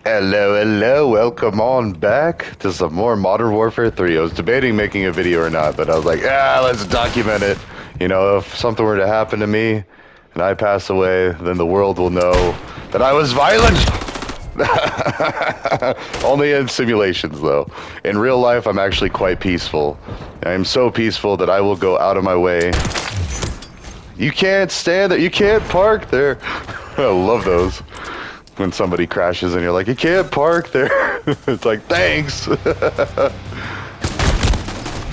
Hello, hello, welcome on back to some more Modern Warfare 3. I was debating making a video or not, but I was like, let's document it. You know, if something were to happen to me and I pass away, then the world will know that I was violent. Only in simulations, though. In real life, I'm actually quite peaceful. I am so peaceful that I will go out of my way. You can't stand there. You can't park there. I love those. When somebody crashes and you're like, you can't park there. It's like, thanks.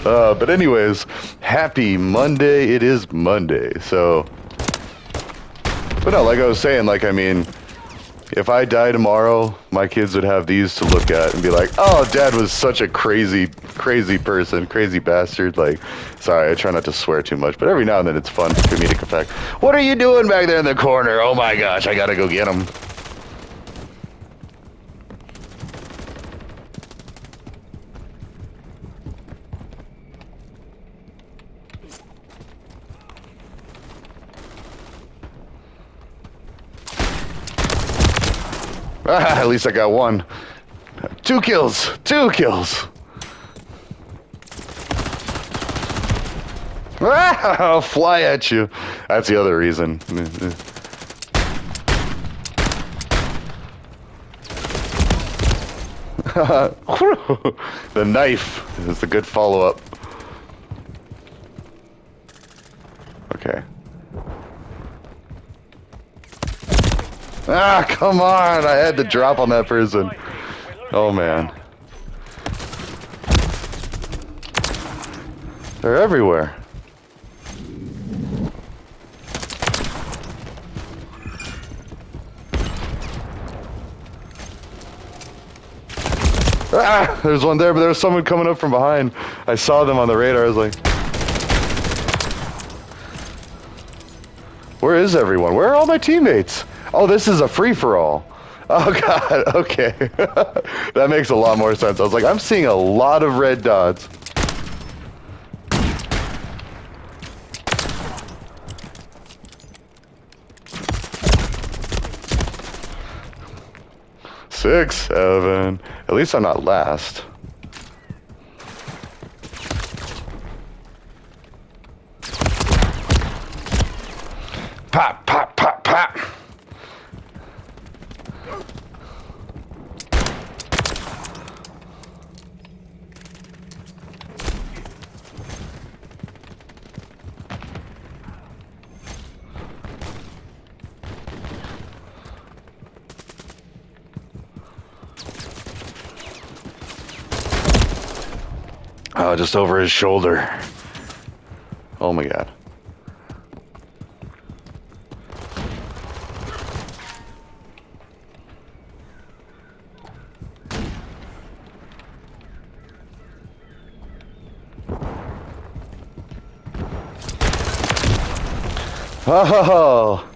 But anyways, happy Monday. It is Monday. So, but no, like I was saying, like, I mean, if I die tomorrow, my kids would have these to look at and be like, oh, Dad was such a crazy person, crazy bastard. Like, sorry, I try not to swear too much, but every now and then it's fun for comedic effect. What are you doing back there in the corner? Oh my gosh, I gotta go get him. At least I got one. 2 kills. 2 kills. I'll fly at you. That's the other reason. The knife is a good follow-up. Okay. Ah, come on! I had to drop on that person. Oh, man. They're everywhere. Ah! There's one there, but there was someone coming up from behind. I saw them on the radar. I was like... Where is everyone? Where are all my teammates? Oh, this is a free-for-all. Oh, God, okay. That makes a lot more sense. I was like, I'm seeing a lot of red dots. Six, 7. At least I'm not last. Pop, pop, pop, pop. Oh, just over his shoulder. Oh my God. Oh,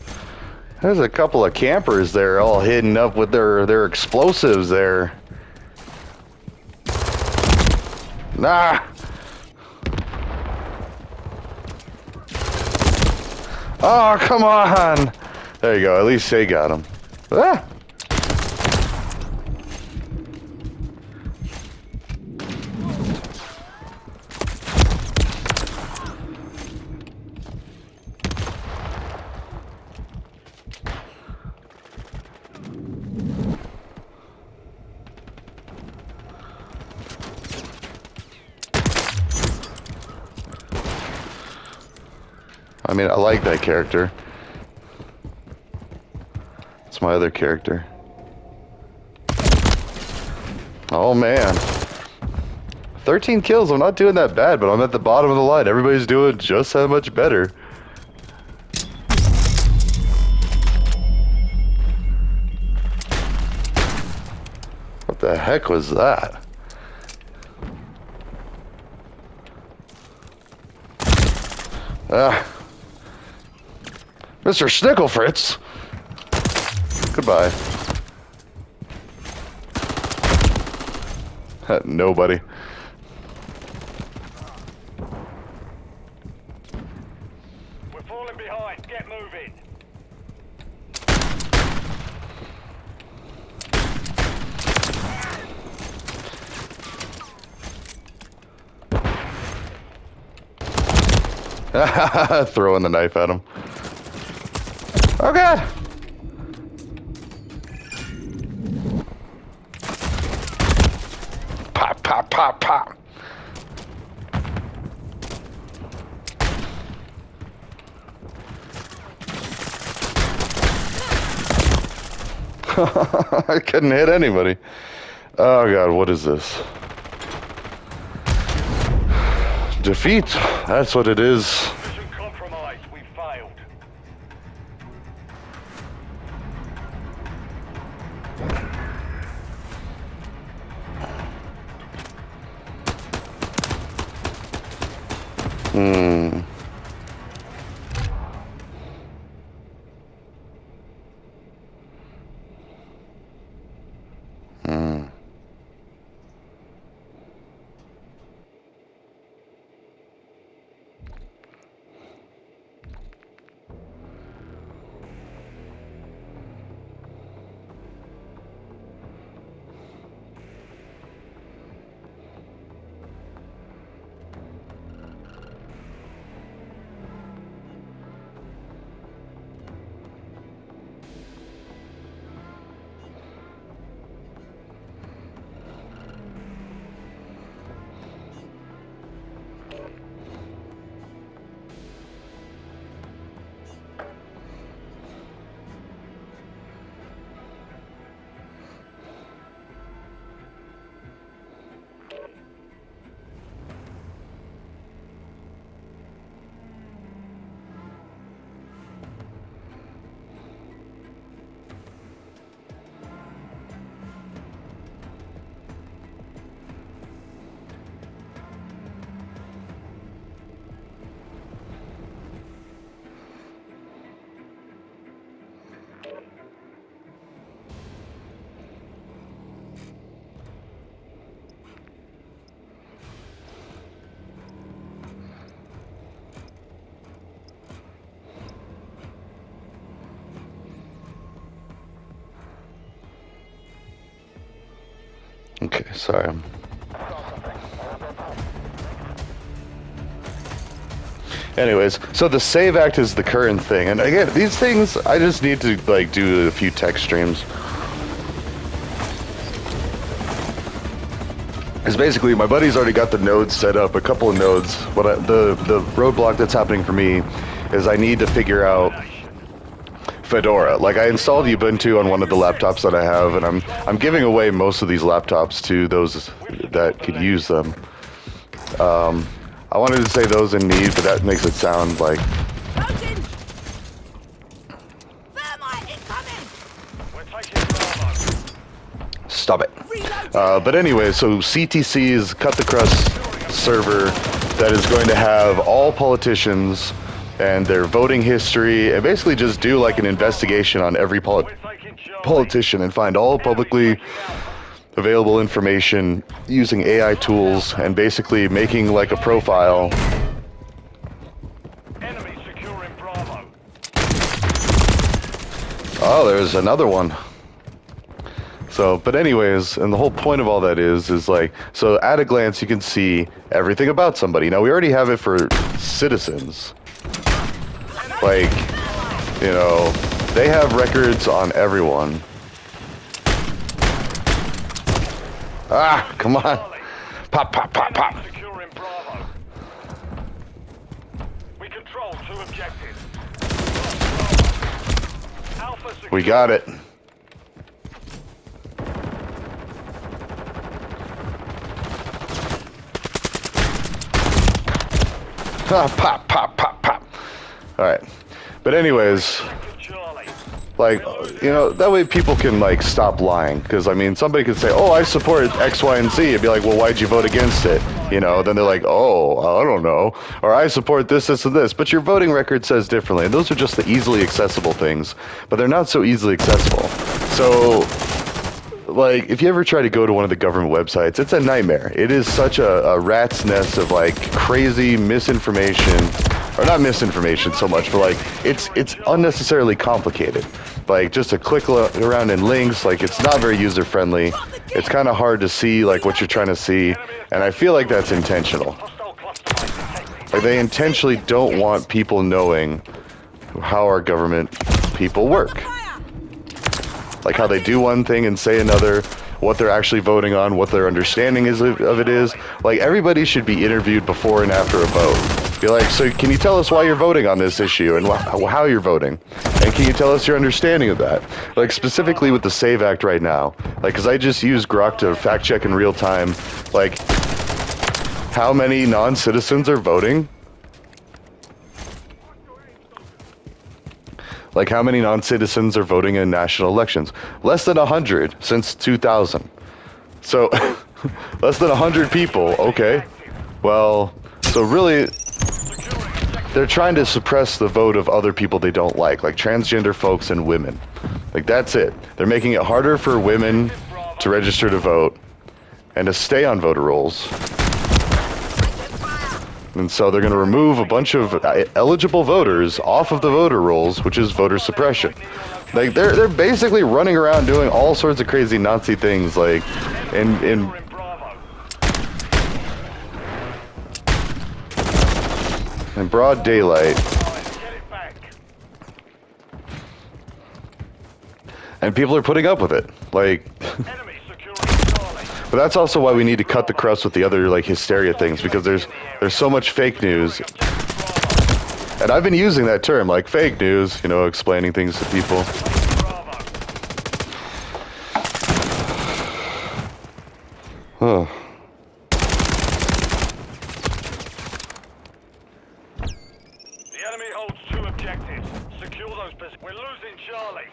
there's a couple of campers there all hidden up with their explosives there. Nah. Oh, come on. There you go. At least they got him. Ah. I mean, I like that character. It's my other character. Oh, man. 13 kills. I'm not doing that bad, but I'm at the bottom of the line. Everybody's doing just that much better. What the heck was that? Ah. Mr. Snicklefritz. Goodbye. Nobody. We're falling behind. Get moving. Throwing the knife at him. Oh god! Pop, pop, pop, pop. I couldn't hit anybody. Oh god, what is this? Defeat. That's what it is. Mission compromised. We failed. Hmm. Okay, sorry. Anyways, so the save act is the current thing, and again, these things I just need to like do a few tech streams. Because basically, my buddy's already got the nodes set up, a couple of nodes. The roadblock that's happening for me is I need to figure out Fedora. Like I installed Ubuntu on one of the laptops that I have, and I'm giving away most of these laptops to those that could use them. I wanted to say those in need, but that makes it sound like. Stop it. But anyway, so CTC is Cut the Crust server that is going to have all politicians and their voting history, and basically just do like an investigation on every politician and find all publicly available information using AI tools and basically making like a profile. Enemy securing Bravo. Oh, there's another one. So, but anyways, and the whole point of all that is like, so at a glance you can see everything about somebody. Now we already have it for citizens. Like, you know, they have records on everyone. Ah, come on. Pop, pop, pop, pop. Securing Bravo. We control 2 objectives. Alpha secure. We got it. Ah, pop, pop, pop, pop. Alright. But anyways, like, you know, that way people can, like, stop lying. Because, I mean, somebody could say, oh, I support X, Y, and Z. It'd be like, well, why'd you vote against it? You know, then they're like, oh, I don't know. Or I support this, this, and this. But your voting record says differently. And those are just the easily accessible things. But they're not so easily accessible. So, like, if you ever try to go to one of the government websites, it's a nightmare. It is such a rat's nest of, like, crazy misinformation. Or not misinformation so much, but, like, it's unnecessarily complicated. Like, just to click around in links, like, it's not very user-friendly. It's kind of hard to see, like, what you're trying to see. And I feel like that's intentional. Like, they intentionally don't want people knowing how our government people work. Like how they do one thing and say another, what they're actually voting on, what their understanding is of it is. Like, everybody should be interviewed before and after a vote. Be like, so can you tell us why you're voting on this issue and how you're voting? And can you tell us your understanding of that? Like, specifically with the SAVE Act right now. Like, because I just use Grok to fact check in real time, like, how many non-citizens are voting? Like, how many non-citizens are voting in national elections? Less than 100 since 2000. So, less than 100 people, okay. Well, so really, they're trying to suppress the vote of other people they don't like transgender folks and women. Like, that's it. They're making it harder for women to register to vote and to stay on voter rolls. And so they're going to remove a bunch of eligible voters off of the voter rolls, which is voter suppression. Like, they're basically running around doing all sorts of crazy Nazi things, like, in broad daylight. And people are putting up with it. Like, but that's also why we need to cut the crust with the other, like, hysteria things, because there's so much fake news. And I've been using that term, like, fake news, you know, explaining things to people. Huh. The enemy holds 2 objectives. Secure those positions. We're losing Charlie.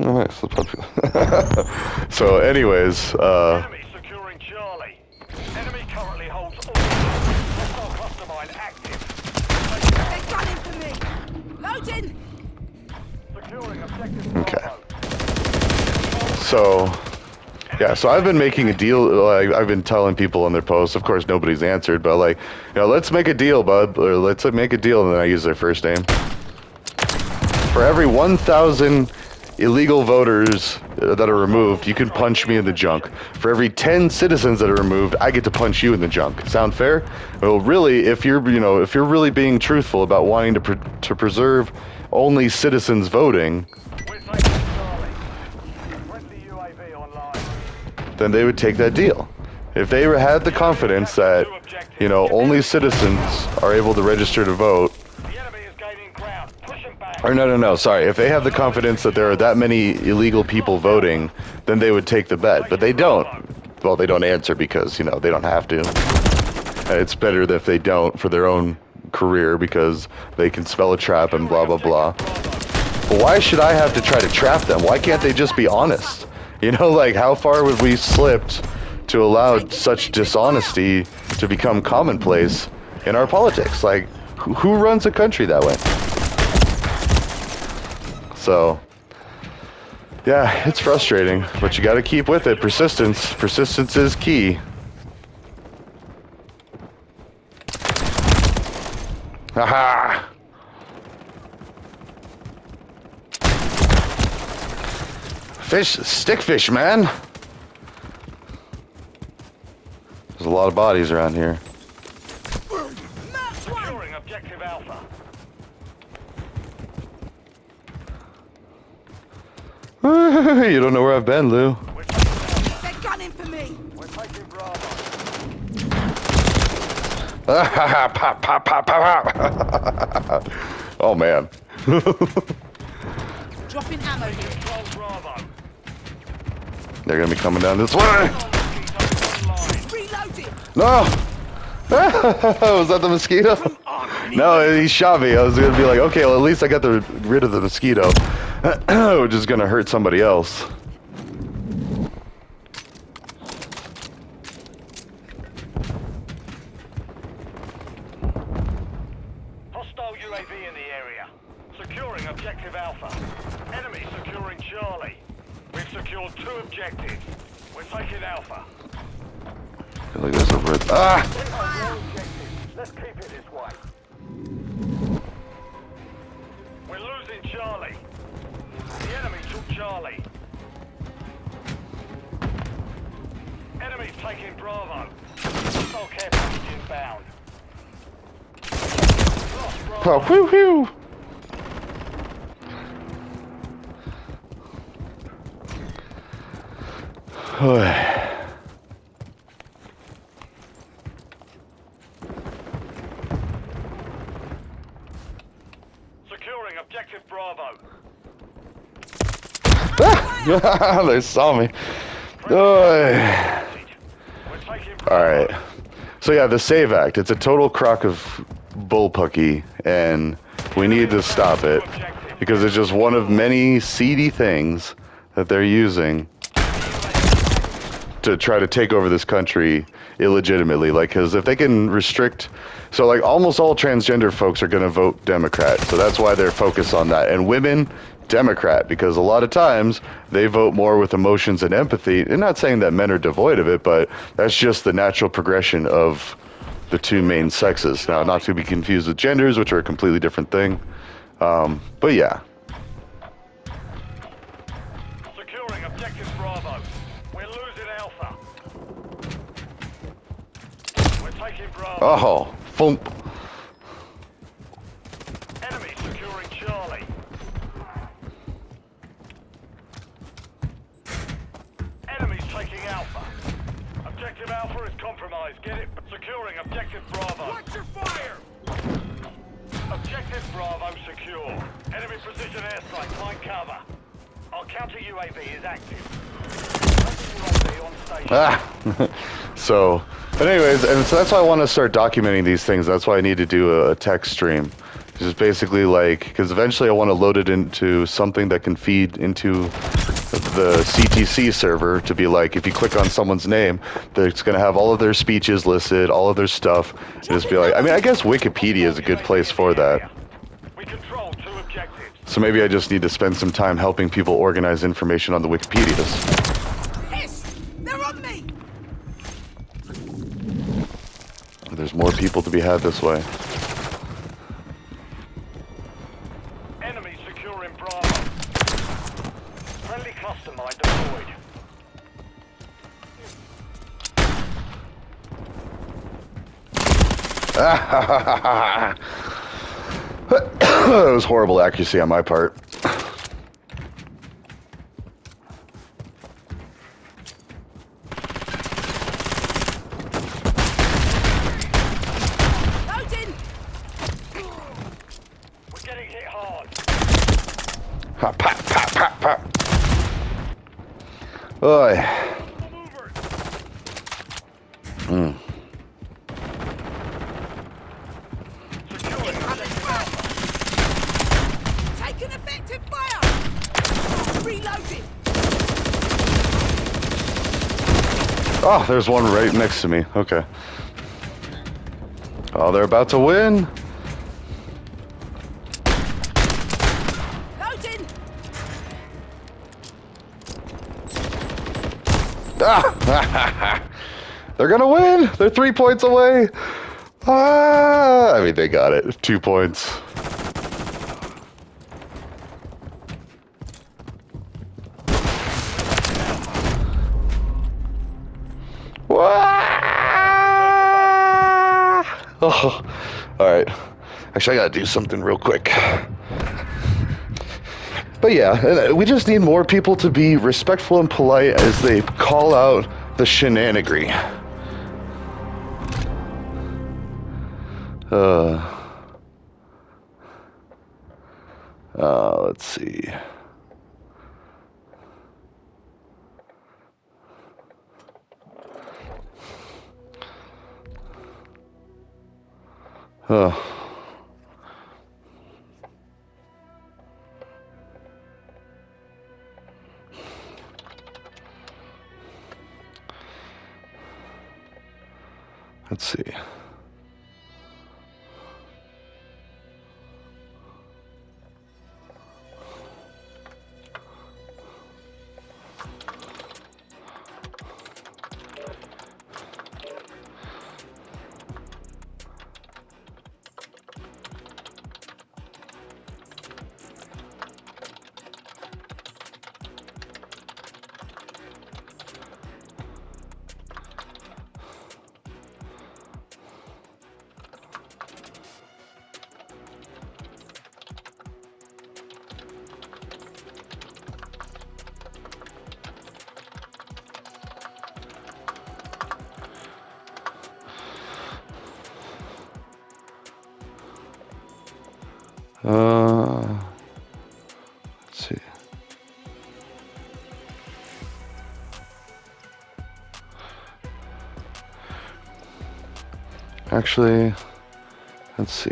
Alright, so anyways, Enemy securing Charlie. Enemy currently holds all. Hostile cluster mine active. They're gunning for me! Loading! Securing objective okay. Bravo. So, yeah, so I've been making a deal, like, I've been telling people on their posts, of course nobody's answered, but like, you know, let's make a deal, bud, or let's make a deal, and then I use their first name. For every 1,000 illegal voters that are removed, you can punch me in the junk. For every 10 citizens that are removed, I get to punch you in the junk. Sound fair? Well, really, if you're really being truthful about wanting to preserve only citizens voting, We're taking Charlie. Friendly UAV online. then they would take that deal. If they had the confidence that, you know, only citizens are able to register to vote, The enemy is gaining ground. Push them back. or no, sorry, if they have the confidence that there are that many illegal people voting, then they would take the bet, but they don't. Well, they don't answer because, you know, they don't have to. It's better if they don't for their own career because they can spell a trap and blah, blah, blah. But why should I have to try to trap them? Why can't they just be honest? You know, like, how far would we slipped to allow such dishonesty to become commonplace in our politics? Like, who runs a country that way? So, yeah, it's frustrating, but you gotta keep with it. Persistence. Persistence is key. Haha! Fish, stickfish, man! There's a lot of bodies around here. Securing objective Alpha. You don't know where I've been, Lou. They're gunning for me! We're taking Bravo. Pop, pop, pop, pop. Oh, man. Dropping ammo here. Control Bravo. They're gonna be coming down this way! Reloading! No! Was that the mosquito? No, he shot me. I was gonna be like, okay, well, at least I got rid of the mosquito. Which is gonna hurt somebody else. Hostile UAV in the area. Securing objective Alpha. Enemy securing Charlie. We've secured 2 objectives. We're taking Alpha. I feel like there's a red. Ah! Let's keep it this way. We're losing Charlie. The enemy took Charlie. Enemy's taking Bravo. Hostile care package inbound. lost Oh, Bravo. whew, whew. Securing objective Bravo. Ah! They saw me. We're taking Bravo. Alright. So yeah, the Save Act, it's a total crock of bullpucky, and we need to stop it, because it's just one of many seedy things that they're using to try to take over this country illegitimately. Like, because if they can restrict, so like almost all transgender folks are going to vote Democrat, so that's why they're focused on that. And women, Democrat, because a lot of times they vote more with emotions and empathy. And not saying that men are devoid of it, but that's just the natural progression of the two main sexes. Now, not to be confused with genders, which are a completely different thing. But yeah. Securing objective Bravo. We're losing Alpha. We're taking Bravo. Oh, thump. Enemy securing Charlie. Enemies taking Alpha. Objective Alpha is compromised. Get it. Securing objective Bravo. Watch your fire! Objective Bravo secure. Enemy precision airstrike. Find cover. Our counter UAV is active. UAV on station. Ah. So, but anyways, and so that's why I want to start documenting these things. That's why I need to do a text stream. Just basically like, because eventually I want to load it into something that can feed into the CTC server to be like, if you click on someone's name, that it's going to have all of their speeches listed, all of their stuff, and just be like, I mean, I guess Wikipedia is a good place for that. We control 2 objectives. So maybe I just need to spend some time helping people organize information on the Wikipedias. Yes! They're on me! There's more people to be had this way. Enemy securing Bravo. Friendly cluster mine deployed. That was horrible accuracy on my part. Loading! We're getting hit hard. Ha, pop, pop, pop, pop. Oi. Movers. Securing objective Alpha. Take an effective fire! Reloading! Oh, there's one right next to me. Okay. Oh, they're about to win. Loading! Ah! They're gonna win. They're 3 points away. Ah! I mean, they got it. 2 points. Oh, all right. Actually, I gotta do something real quick. But yeah, we just need more people to be respectful and polite as they call out the shenanigans. Let's see. Let's see. Actually, let's see.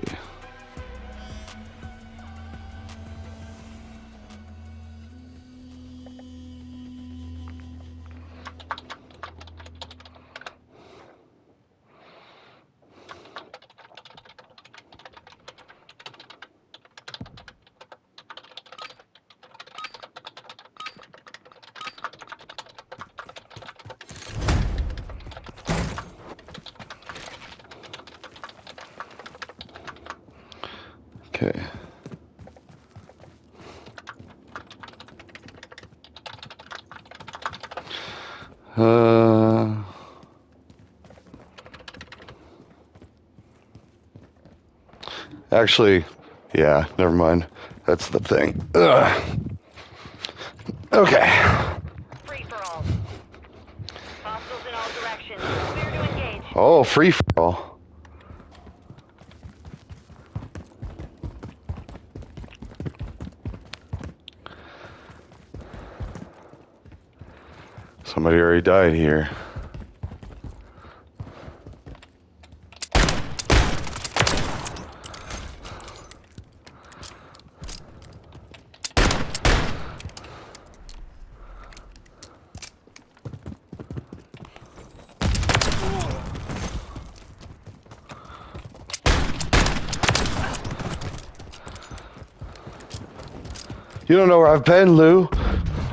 Okay. Actually, yeah, never mind. That's the thing. Ugh. Okay. Free for all. Hostiles in all directions. Clear to engage. Oh, free for all. Somebody already died here. You don't know where I've been, Lou.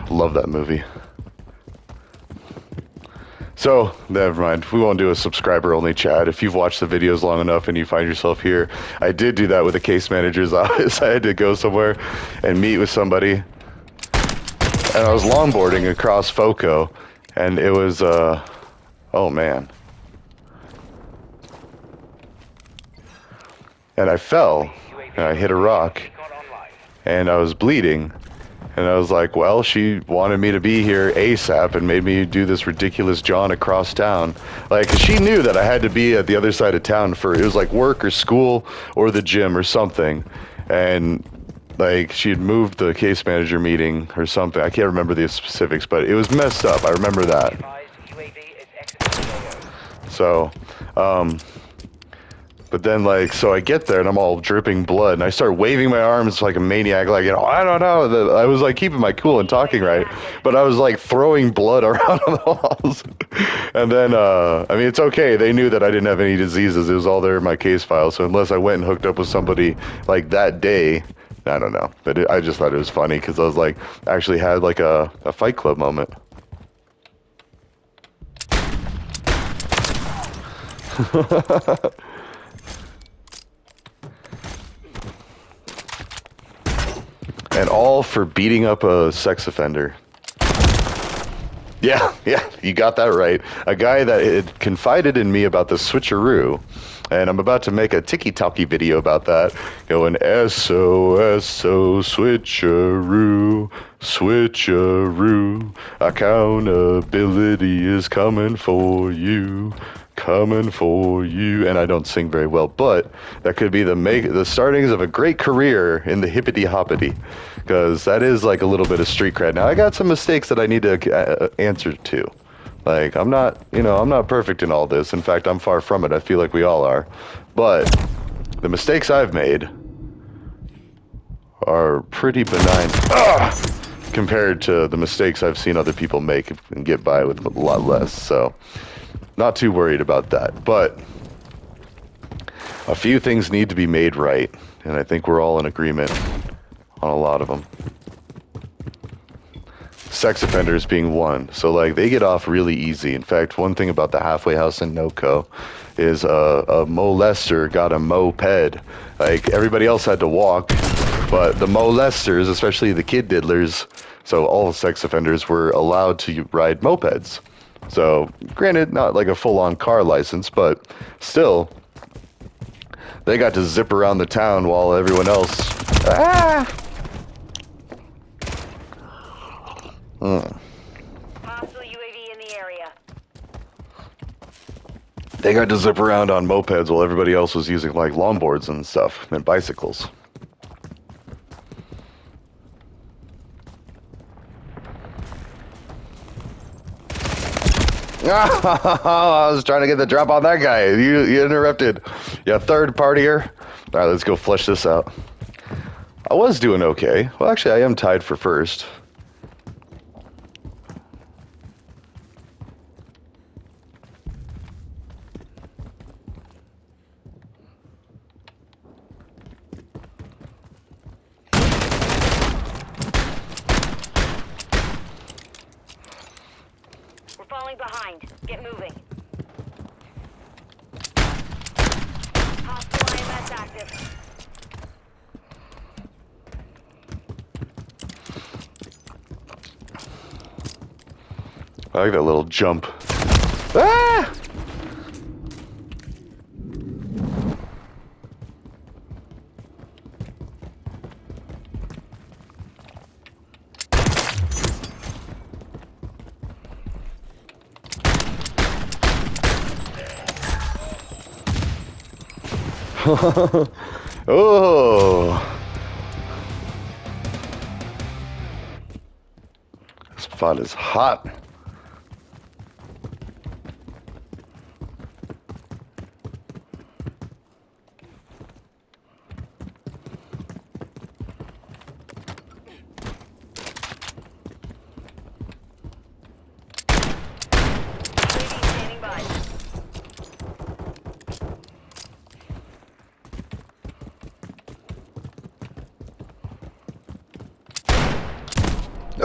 Love that movie. So, never mind. We won't do a subscriber-only chat. If you've watched the videos long enough and you find yourself here, I did do that with the case manager's office. I had to go somewhere and meet with somebody. And I was longboarding across FOCO, and it was, oh man. And I fell, and I hit a rock, and I was bleeding. And I was like, well, she wanted me to be here ASAP and made me do this ridiculous jaunt across town. Like, she knew that I had to be at the other side of town for, it was like work or school or the gym or something. And, like, she had moved the case manager meeting or something. I can't remember the specifics, but it was messed up. I remember that. So, but then, like, so I get there and I'm all dripping blood and I start waving my arms like a maniac, like, you know, I don't know. I was like keeping my cool and talking right, but I was like throwing blood around on the walls. And then, I mean, it's okay. They knew that I didn't have any diseases. It was all there in my case file. So unless I went and hooked up with somebody like that day, I don't know. But I just thought it was funny because I was like, actually had like a Fight Club moment. And all for beating up a sex offender. Yeah, you got that right. A guy that had confided in me about the switcheroo, and I'm about to make a tiki-talkie video about that, going SOSO switcheroo, switcheroo, accountability is coming for you. Coming for you. And I don't sing very well, but that could be the startings of a great career in the hippity hoppity, because that is like a little bit of street cred. Now I got some mistakes that I need to answer to. Like, I'm not perfect in all this. In fact, I'm far from it. I feel like we all are. But the mistakes I've made are pretty benign compared to the mistakes I've seen other people make and get by with a lot less. So not too worried about that, but a few things need to be made right, and I think we're all in agreement on a lot of them. Sex offenders being one. So, like, they get off really easy. In fact, one thing about the halfway house in NoCo is a molester got a moped. Like, everybody else had to walk, but the molesters, especially the kid diddlers, so all sex offenders were allowed to ride mopeds. So, granted, not like a full-on car license, but still, they got to zip around the town while everyone else... Hostile UAV in the area. They got to zip around on mopeds while everybody else was using, like, longboards and stuff, and bicycles. I was trying to get the drop on that guy. You interrupted. Yeah, third partier. All right, let's go flush this out. I was doing okay. Well, actually, I am tied for first. We're falling behind. Get moving. Hostile IMS active. I like that little jump. Ah! Oh, this spot is hot. UAV standing by.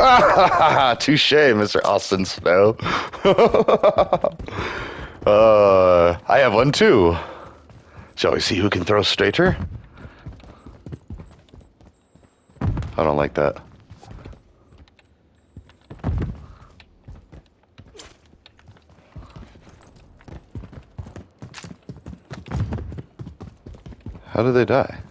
Ah, touche, Mr. Austin Snow. I have one too. Shall we see who can throw straighter? I don't like that. How did they die?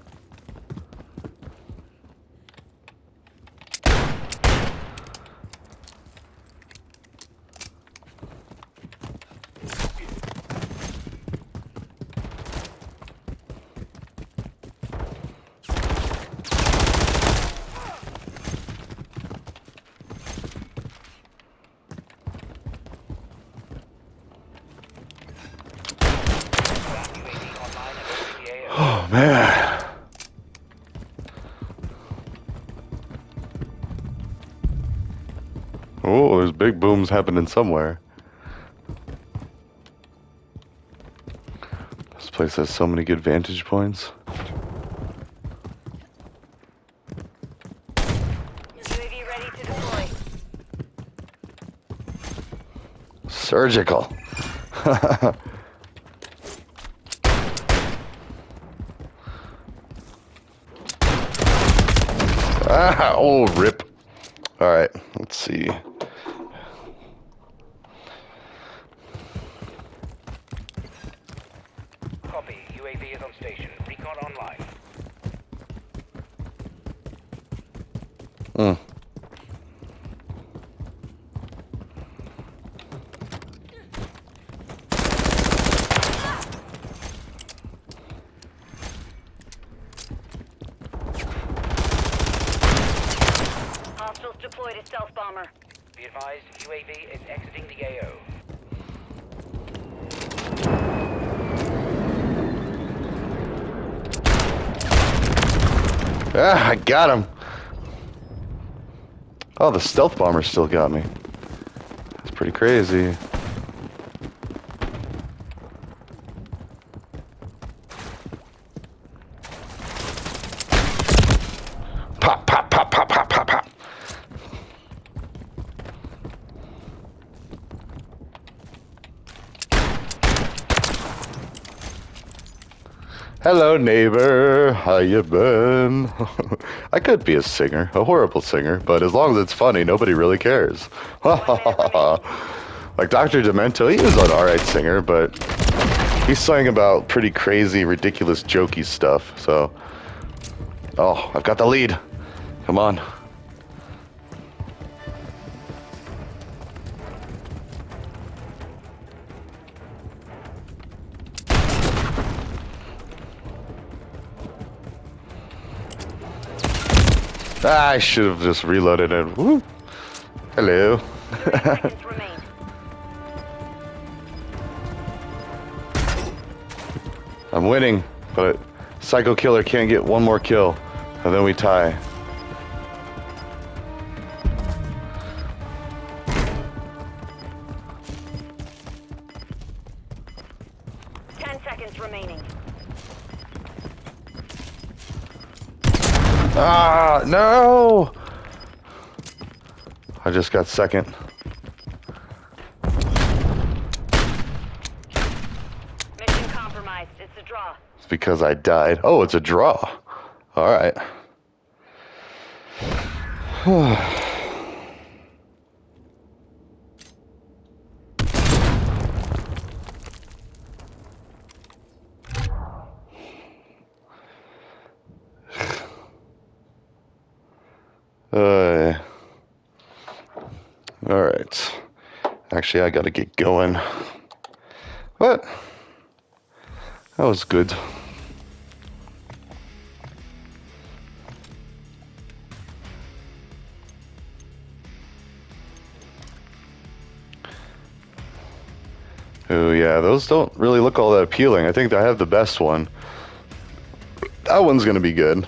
Oh man. Oh, there's big booms happening somewhere. This place has so many good vantage points. UAV ready to deploy. Surgical. Ah, oh, rip. All right, let's see. Copy. UAV is on station. Recon online. Mm. Hostiles deployed a stealth bomber. Be advised, UAV is exiting the AO. Ah, I got him. Oh, the stealth bomber still got me. That's pretty crazy. Pop, pop, pop, pop, pop, pop, pop. Hello, neighbor. How you been? I could be a singer, a horrible singer, but as long as it's funny, nobody really cares. Like Dr. Demento, he was an alright singer, but he sang about pretty crazy, ridiculous, jokey stuff, so... Oh, I've got the lead. Come on. Ah, I should have just reloaded it. Woo. Hello. 30 seconds remain. I'm winning, but Psycho Killer can't get one more kill, and then we tie. Remaining. Ah, no! I just got second. Mission compromised. It's a draw. It's because I died. Oh, it's a draw. All right. All right. Actually, I gotta get going. But that was good. Oh yeah, those don't really look all that appealing. I think I have the best one. That one's gonna be good.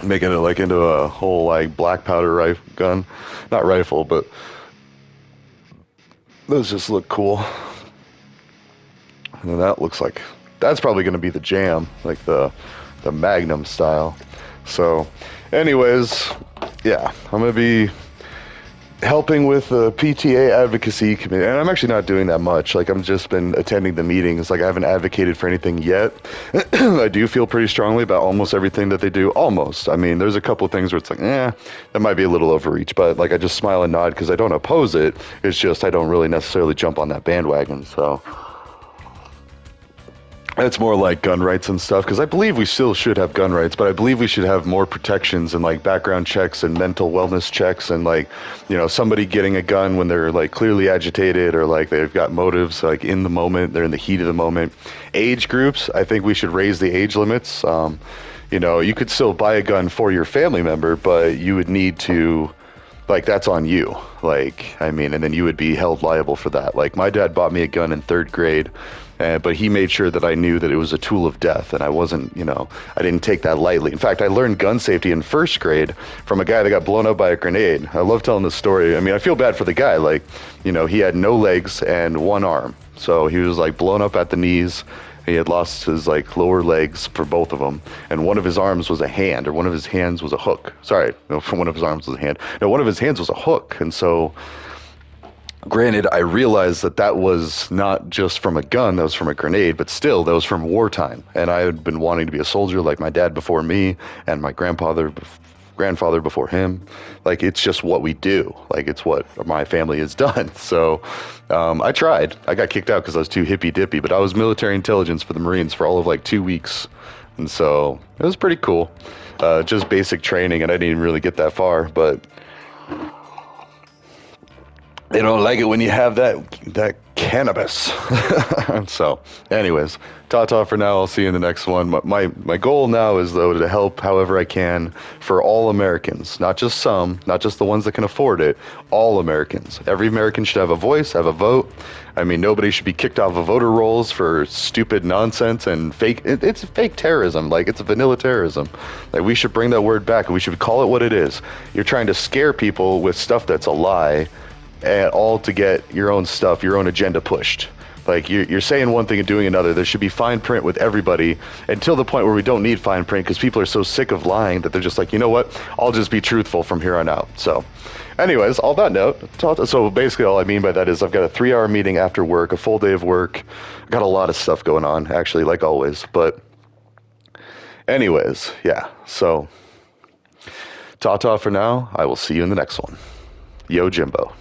Making it like into a whole like black powder rifle gun. Not rifle, but those just look cool. And that looks like that's probably gonna be the jam, like the Magnum style. So anyways, yeah, I'm gonna be helping with the PTA advocacy committee, and I'm actually not doing that much. Like, I've just been attending the meetings. Like, I haven't advocated for anything yet. I do feel pretty strongly about almost everything that they do. Almost. I mean, there's a couple of things where it's like, that might be a little overreach, but like, I just smile and nod because I don't oppose it. It's just I don't really necessarily jump on that bandwagon. So it's more like gun rights and stuff, because I believe we still should have gun rights, but I believe we should have more protections and like background checks and mental wellness checks, and like, you know, somebody getting a gun when they're like clearly agitated or like they've got motives like in the moment, they're in the heat of the moment. Age groups, I think we should raise the age limits. You know, you could still buy a gun for your family member, but you would need to, like, that's on you. Like, I mean, and then you would be held liable for that. Like, my dad bought me a gun in 3rd grade, but he made sure that I knew that it was a tool of death, and I wasn't, you know, I didn't take that lightly. In fact, I learned gun safety in 1st grade from a guy that got blown up by a grenade. I love telling this story. I mean, I feel bad for the guy. Like, you know, he had no legs and one arm. So he was like blown up at the knees. He had lost his like lower legs for both of them, and one of his arms was a hand, or one of his hands was a hook. Sorry, no, one of his arms was a hand. No, one of his hands was a hook. And so, granted, I realized that that was not just from a gun, that was from a grenade, but still, that was from wartime. And I had been wanting to be a soldier like my dad before me, and my grandfather before him. Like, it's just what we do. Like, it's what my family has done. So I tried. I got kicked out because I was too hippy dippy, but I was military intelligence for the Marines for all of like 2 weeks. And so it was pretty cool. Just basic training, and I didn't even really get that far, but they don't like it when you have that cannabis. So anyways, ta-ta for now. I'll see you in the next one. My goal now is, though, to help however I can for all Americans, not just some, not just the ones that can afford it, all Americans. Every American should have a voice, have a vote. I mean, nobody should be kicked off of voter rolls for stupid nonsense and fake. It's fake terrorism. Like, it's vanilla terrorism. Like, we should bring that word back, and we should call it what it is. You're trying to scare people with stuff that's a lie, and all to get your own stuff, your own agenda pushed. Like, you're saying one thing and doing another. There should be fine print with everybody, until the point where we don't need fine print, because people are so sick of lying that they're just like, you know what, I'll just be truthful from here on out. So anyways, all that note, so basically all I mean by that is I've got a 3-hour meeting after work, a full day of work. I've got a lot of stuff going on, actually, like always. But anyways, yeah, so ta-ta for now. I will see you in the next one. Yo, Jimbo.